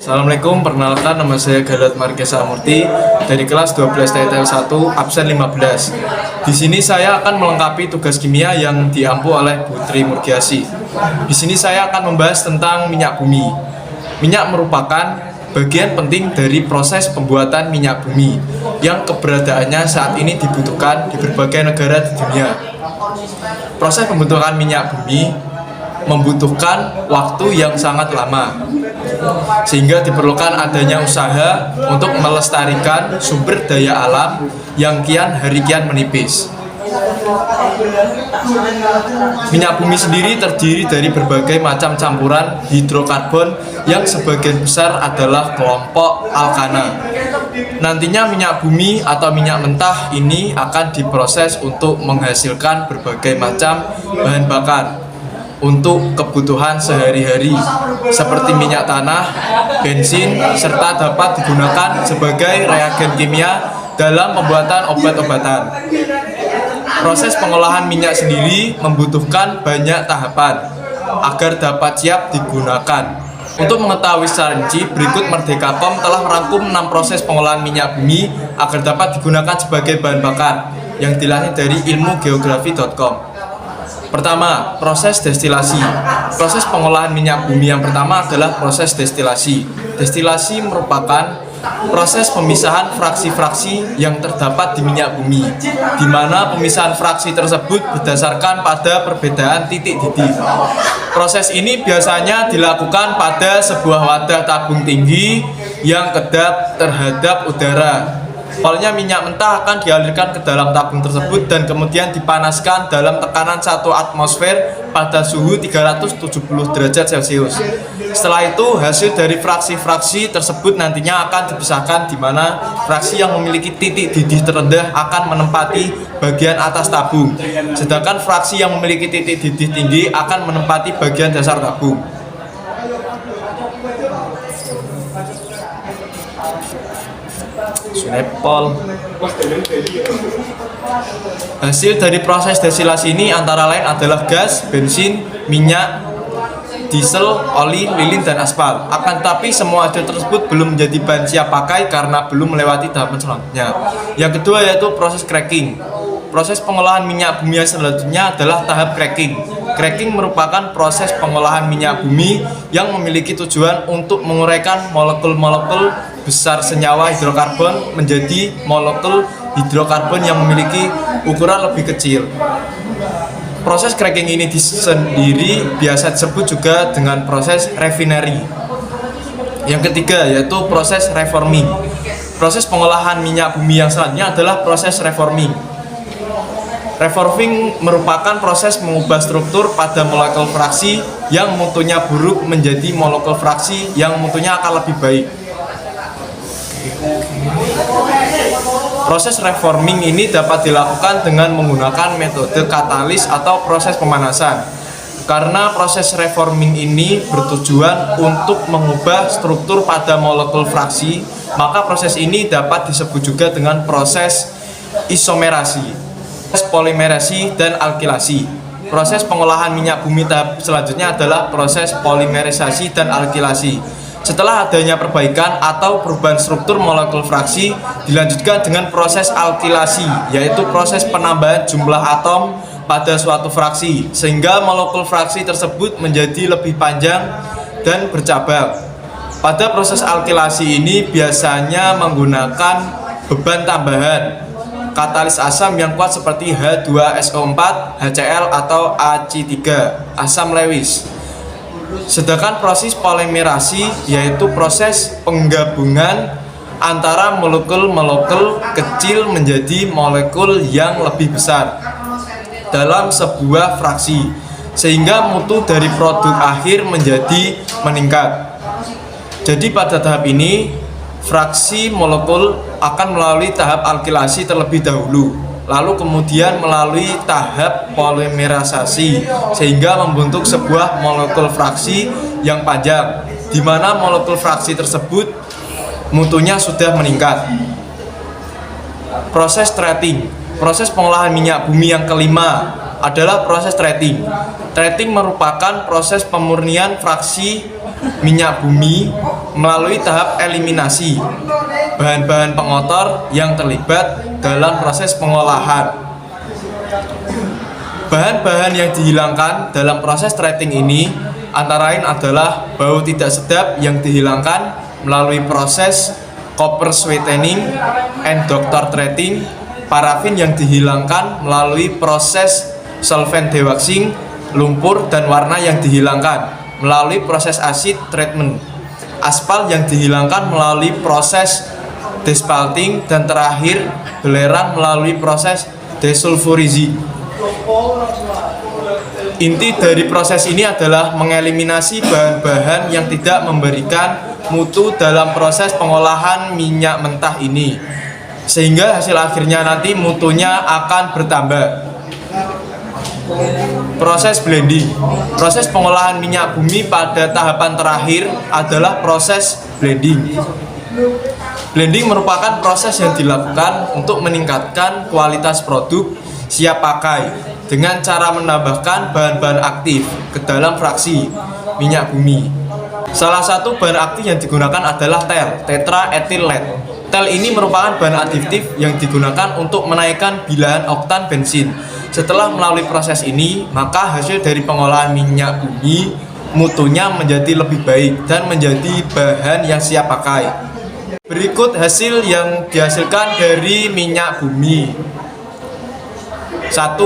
Assalamualaikum, perkenalkan nama saya Galat Markesa Murti dari kelas 12 TTL 1 absen 15. Di sini saya akan melengkapi tugas kimia yang diampu oleh Putri Murgiasi. Di sini saya akan membahas tentang minyak bumi. Minyak merupakan bagian penting dari proses pembuatan minyak bumi yang keberadaannya saat ini dibutuhkan di berbagai negara di dunia. Proses pembentukan minyak bumi membutuhkan waktu yang sangat lama, sehingga diperlukan adanya usaha untuk melestarikan sumber daya alam yang kian hari kian menipis. Minyak bumi sendiri terdiri dari berbagai macam campuran hidrokarbon yang sebagian besar adalah kelompok alkana. Nantinya minyak bumi atau minyak mentah ini akan diproses untuk menghasilkan berbagai macam bahan bakar untuk kebutuhan sehari-hari seperti minyak tanah, bensin, serta dapat digunakan sebagai reagen kimia dalam pembuatan obat-obatan. Proses pengolahan minyak sendiri membutuhkan banyak tahapan agar dapat siap digunakan. Untuk mengetahui secara rinci, berikut Merdeka.com telah merangkum 6 proses pengolahan minyak bumi agar dapat digunakan sebagai bahan bakar yang dilansir dari ilmugeografi.com. Pertama, proses destilasi. Proses pengolahan minyak bumi yang pertama adalah proses destilasi. Destilasi merupakan proses pemisahan fraksi-fraksi yang terdapat di minyak bumi, di mana pemisahan fraksi tersebut berdasarkan pada perbedaan titik didih. Proses ini biasanya dilakukan pada sebuah wadah tabung tinggi yang kedap terhadap udara. Awalnya minyak mentah akan dialirkan ke dalam tabung tersebut dan kemudian dipanaskan dalam tekanan 1 atmosfer pada suhu 370 derajat Celcius. Setelah itu, hasil dari fraksi-fraksi tersebut nantinya akan dipisahkan, di mana fraksi yang memiliki titik didih terendah akan menempati bagian atas tabung, sedangkan fraksi yang memiliki titik didih tinggi akan menempati bagian dasar tabung. Sunepol. Hasil dari proses destilasi ini antara lain adalah gas, bensin, minyak, diesel, oli, lilin, dan aspal. Akan tetapi semua hasil tersebut belum menjadi bahan siap pakai karena belum melewati tahapan selanjutnya. Yang kedua yaitu proses cracking. Proses pengolahan minyak bumi yang selanjutnya adalah tahap cracking. Cracking merupakan proses pengolahan minyak bumi yang memiliki tujuan untuk menguraikan molekul-molekul besar senyawa hidrokarbon menjadi molekul hidrokarbon yang memiliki ukuran lebih kecil. Proses cracking ini sendiri biasa disebut juga dengan proses refinery. Yang ketiga yaitu proses reforming. Proses pengolahan minyak bumi yang selanjutnya adalah proses reforming. Reforming merupakan proses mengubah struktur pada molekul fraksi yang mutunya buruk menjadi molekul fraksi yang mutunya akan lebih baik. Proses reforming ini dapat dilakukan dengan menggunakan metode katalis atau proses pemanasan. Karena proses reforming ini bertujuan untuk mengubah struktur pada molekul fraksi, maka proses ini dapat disebut juga dengan proses isomerasi, polimerasi, dan alkilasi. Proses pengolahan minyak bumi tahap selanjutnya adalah proses polimerisasi dan alkilasi. Setelah adanya perbaikan atau perubahan struktur molekul fraksi, dilanjutkan dengan proses alkilasi, yaitu proses penambahan jumlah atom pada suatu fraksi, sehingga molekul fraksi tersebut menjadi lebih panjang dan bercabang. Pada proses alkilasi ini biasanya menggunakan beban tambahan, katalis asam yang kuat seperti H2SO4, HCl, atau AC3, asam Lewis. Sedangkan proses polimerasi yaitu proses penggabungan antara molekul-molekul kecil menjadi molekul yang lebih besar dalam sebuah fraksi, sehingga mutu dari produk akhir menjadi meningkat. Jadi pada tahap ini, fraksi molekul akan melalui tahap alkilasi terlebih dahulu, lalu kemudian melalui tahap polimerisasi sehingga membentuk sebuah molekul fraksi yang panjang, di mana molekul fraksi tersebut mutunya sudah meningkat. Proses treating, proses pengolahan minyak bumi yang kelima adalah proses treating. Treating merupakan proses pemurnian fraksi minyak bumi melalui tahap eliminasi bahan-bahan pengotor yang terlibat dalam proses pengolahan. Bahan-bahan yang dihilangkan dalam proses treating ini antara lain adalah bau tidak sedap yang dihilangkan melalui proses copper sweetening and doctor treating, parafin yang dihilangkan melalui proses solvent dewaxing, lumpur dan warna yang dihilangkan melalui proses acid treatment, aspal yang dihilangkan melalui proses despalting, dan terakhir belerang melalui proses desulfurizing. Inti dari proses ini adalah mengeliminasi bahan-bahan yang tidak memberikan mutu dalam proses pengolahan minyak mentah ini, sehingga hasil akhirnya nanti mutunya akan bertambah. Proses blending. Proses pengolahan minyak bumi pada tahapan terakhir adalah proses blending. Blending merupakan proses yang dilakukan untuk meningkatkan kualitas produk siap pakai dengan cara menambahkan bahan-bahan aktif ke dalam fraksi minyak bumi. Salah satu bahan aktif yang digunakan adalah tel, tetraethyl lead. Tel ini merupakan bahan additif yang digunakan untuk menaikkan bilangan oktan bensin. Setelah melalui proses ini, maka hasil dari pengolahan minyak bumi mutunya menjadi lebih baik dan menjadi bahan yang siap pakai. Berikut hasil yang dihasilkan dari minyak bumi. 1.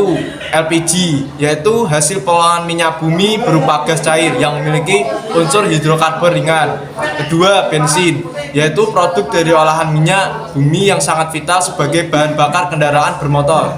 LPG, yaitu hasil pengolahan minyak bumi berupa gas cair yang memiliki unsur hidrokarbon ringan. 2. Bensin, yaitu produk dari olahan minyak bumi yang sangat vital sebagai bahan bakar kendaraan bermotor.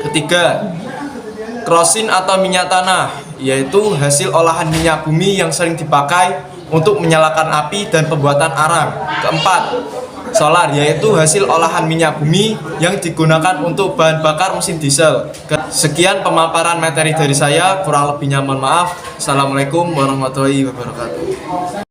3. Kerosin atau minyak tanah, yaitu hasil olahan minyak bumi yang sering dipakai untuk menyalakan api dan pembuatan arang. 4. Solar, yaitu hasil olahan minyak bumi yang digunakan untuk bahan bakar mesin diesel. Sekian pemaparan materi dari saya, kurang lebihnya mohon maaf. Assalamualaikum warahmatullahi wabarakatuh.